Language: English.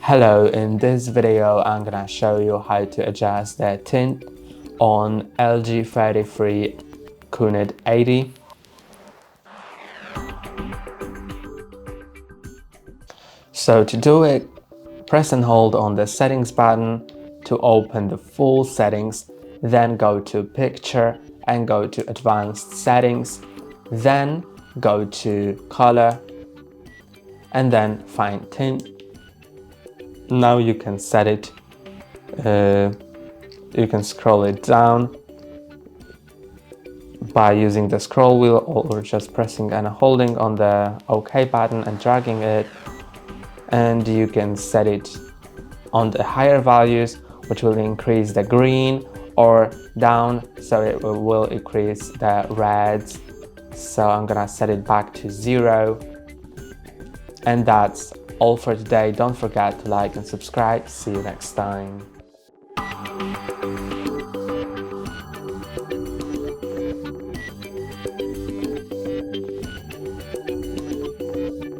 Hello, in this video I'm gonna show you how to adjust the tint on LG 43QNED80. So to do it, press and hold on the settings button to open the full settings, then go to picture and go to advanced settings, then go to color and then find tint. Now you can set it, you can scroll it down by using the scroll wheel or just pressing and holding on the OK button and dragging it, and you can set it on the higher values, which will increase the green, or down so it will increase the reds. So I'm gonna set it back to 0. And that's all for today. Don't forget to like and subscribe. See you next time.